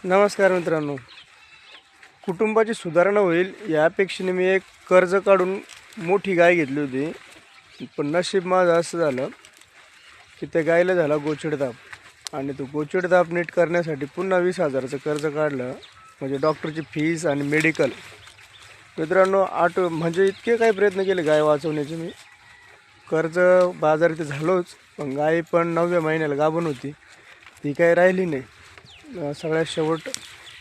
नमस्कार मित्रांनो. कुटुंबाची सुधारणा होईल या अपेक्षेने मी एक कर्ज काढून मोठी गाय घेतली होती. पण नशीब माझं असं झालं की त्या गायला झाला गोचिडताप आणि तो गोचिडताप नीट करण्यासाठी पुन्हा 20,000चं कर्ज काढलं. म्हणजे डॉक्टरची फीस आणि मेडिकल. मित्रांनो म्हणजे इतके काही प्रयत्न केले गाय वाचवण्याचे मी. कर्ज बाजारात झालोच, पण गाय पण 9व्या महिन्याला गाभण होती, ती काही राहिली नाही. सगळ्यात शेवट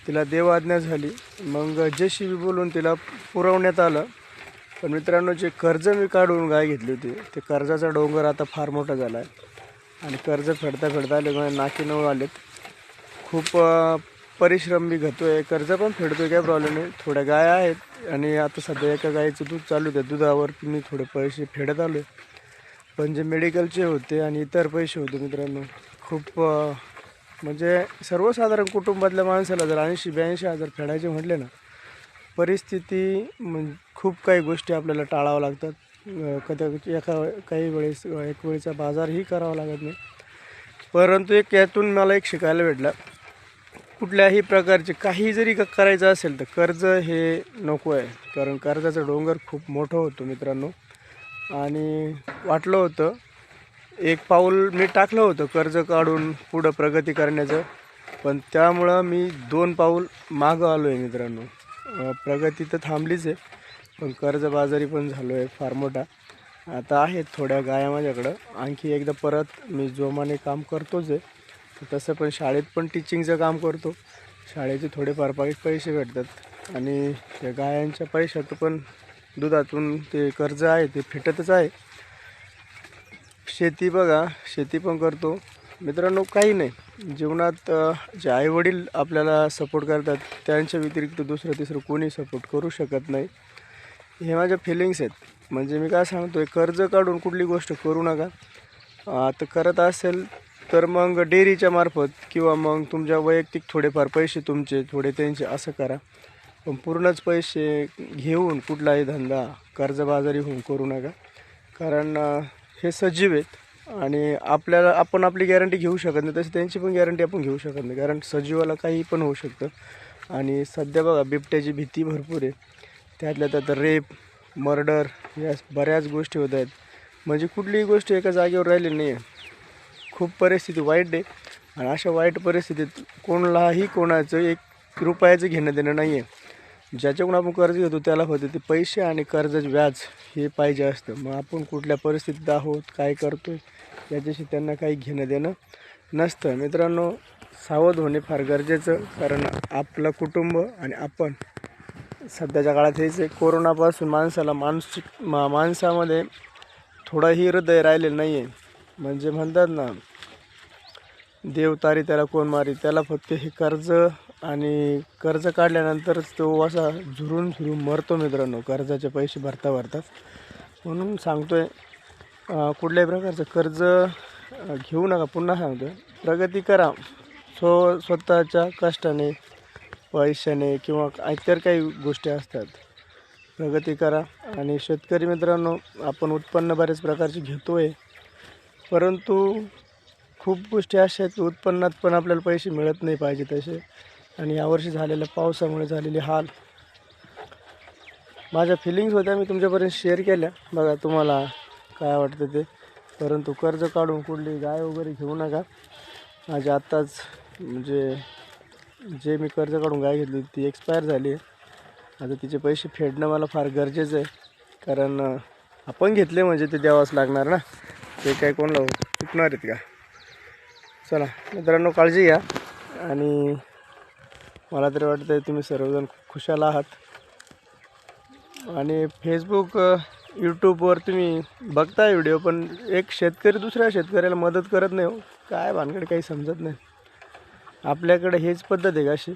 तिला देवआज्ञा झाली. मग JCB बोलून तिला पुरवण्यात आलं. पण मित्रांनो, जे कर्ज मी काढून गाय घेतली होती ते कर्जाचा डोंगर आता फार मोठा झाला आहे आणि कर्ज फेडता फेडता आले माझे नाकी नऊ आलेत. खूप परिश्रम मी घेतो आहे, कर्ज पण फेडतो आहे, काय प्रॉब्लेम नाही. थोड्या गाय आहेत आणि आता सध्या एका गायीचं दूध चालू आहे, दुधावरती मी थोडे पैसे फेडत आलो आहे. पण जे मेडिकलचे होते आणि इतर पैसे होते मित्रांनो, खूप म्हणजे सर्वसाधारण कुटुंबातल्या माणसाला जर 80-82 हजार फेडायचे म्हटले ना, परिस्थिती खूप काही गोष्टी आपल्याला टाळावं लागतात. कधी काही वेळेस एक वेळेचा बाजारही करावा लागत नाही. परंतु यातून मला एक शिकायला भेटलं, कुठल्याही प्रकारचे काही जरी करायचं असेल तर कर्ज हे नको आहे. कारण कर्जाचा डोंगर खूप मोठं होतो मित्रांनो. आणि वाटलं होतं, एक पाऊल मी टाकलं होतं कर्ज काढून पुढं प्रगती करण्याचं, पण त्यामुळं मी 2 पाऊल मागं आलो आहे मित्रांनो. प्रगती तर थांबलीच आहे, पण कर्जबाजारी पण झालो आहे फार मोठा. आता आहेत थोड्या गाया माझ्याकडं. आणखी एकदा परत मी जोमाने काम करतोच आहे. तसं पण शाळेत पण टीचिंगचं काम करतो. शाळेचे थोडेफार पैसे भेटतात आणि त्या गायांच्या पैशातून पण दुधातून ते कर्ज आहे ते फिटतच आहे. शेती बघा, शेती पण करतो मित्रांनो. काही नाही जीवनात, जे आईवडील आपल्याला सपोर्ट करतात त्यांच्या व्यतिरिक्त दुसरं तिसरं कोणी सपोर्ट करू शकत नाही. हे माझ्या फिलिंग्स आहेत. म्हणजे मी काय सांगतो आहे, कर्ज काढून कुठली गोष्ट करू नका. आता करत असेल तर मग डेअरीच्या मार्फत किंवा मग तुमच्या वैयक्तिक थोडेफार पैसे तुमचे थोडे त्यांचे असं करा. पण पूर्णच पैसे घेऊन कुठलाही धंदा कर्जबाजारी होऊन करू नका. कारण हे सजीव आहेत आणि आपण आपली गॅरंटी घेऊ शकत नाही, तशी त्यांची पण गॅरंटी आपण घेऊ शकत नाही. कारण सजीवाला काही पण होऊ शकतं. आणि सध्या बघा, बिबट्याची भीती भरपूर आहे. त्यातल्या त्यात रेप, मर्डर या बऱ्याच गोष्टी होत आहेत. म्हणजे कुठलीही गोष्ट एका जागेवर राहिली नाही आहे. खूप परिस्थिती वाईट आहे आणि अशा वाईट परिस्थितीत कोणाचं 1 रुपयाचं घेणं देणं नाही आहे. ज्याच्याकडून आपण कर्ज घेतो त्याला होते ते पैसे आणि कर्जाचं व्याज हे पाहिजे असतं. मग आपण कुठल्या परिस्थितीत आहोत, काय करतो आहे याच्याशी त्यांना काही घेणं देणं नसतं. मित्रांनो, सावध होणे फार गरजेचं. कारण आपलं कुटुंब आणि आपण सध्याच्या काळात हेच आहे. कोरोनापासून माणसामध्ये थोडंही हृदय राहिलेलं नाही आहे. म्हणजे म्हणतात ना, देव तारी त्याला कोण मारी. त्याला फक्त हे कर्ज आणि कर्ज काढल्यानंतरच तो असा झुरून मरतो मित्रांनो, कर्जाचे पैसे भरता. म्हणून सांगतोय, कुठल्याही प्रकारचं कर्ज घेऊ नका. पुन्हा सांगतोय, प्रगती करा स्वतःच्या कष्टाने, पैशाने किंवा इतर काही गोष्टी असतात. प्रगती करा. आणि शेतकरी मित्रांनो, आपण उत्पन्न बऱ्याच प्रकारचे घेतो आहे, परंतु खूप गोष्टी अशा आहेत की उत्पन्नात पण आपल्याला पैसे मिळत नाही पाहिजे तसे. आणि यावर्षी झालेल्या पावसामुळे झालेले हाल, माझ्या फिलिंग्स होत्या, मी तुमच्यापर्यंत शेअर केल्या. बघा तुम्हाला काय वाटतं ते. परंतु कर्ज काढून कुठली गाय वगैरे घेऊ नका. माझी आत्ताच म्हणजे जे मी कर्ज काढून गाय घेतली ती एक्सपायर झाली आहे. आता तिचे पैसे फेडणं मला फार गरजेचं आहे. कारण आपण घेतले म्हणजे ते द्यावंच लागणार ना. ते काही कोणाला चुकणार आहेत का? चला मित्रांनो, काळजी घ्या. आणि मला तरी वाटतं तुम्ही सर्वजण खुशाल आहात. आणि फेसबुक, यूट्यूबवर तुम्ही बघताय व्हिडिओ, पण एक शेतकरी दुसऱ्या शेतकऱ्याला मदत करत नाही हो. काय भानगड काही समजत नाही. आपल्याकडे हेच पद्धत आहे का अशी?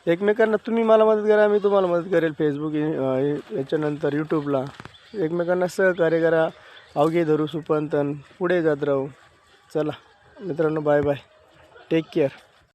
एकमेकांना तुम्ही मला मदत करा, मी तुम्हाला मदत करेल. फेसबुक याच्यानंतर यूट्यूबला एकमेकांना सहकार्य करा. अवघे धरू सुपंतन, पुढे जात राहू. चला मित्रांनो, बाय बाय, टेक केअर.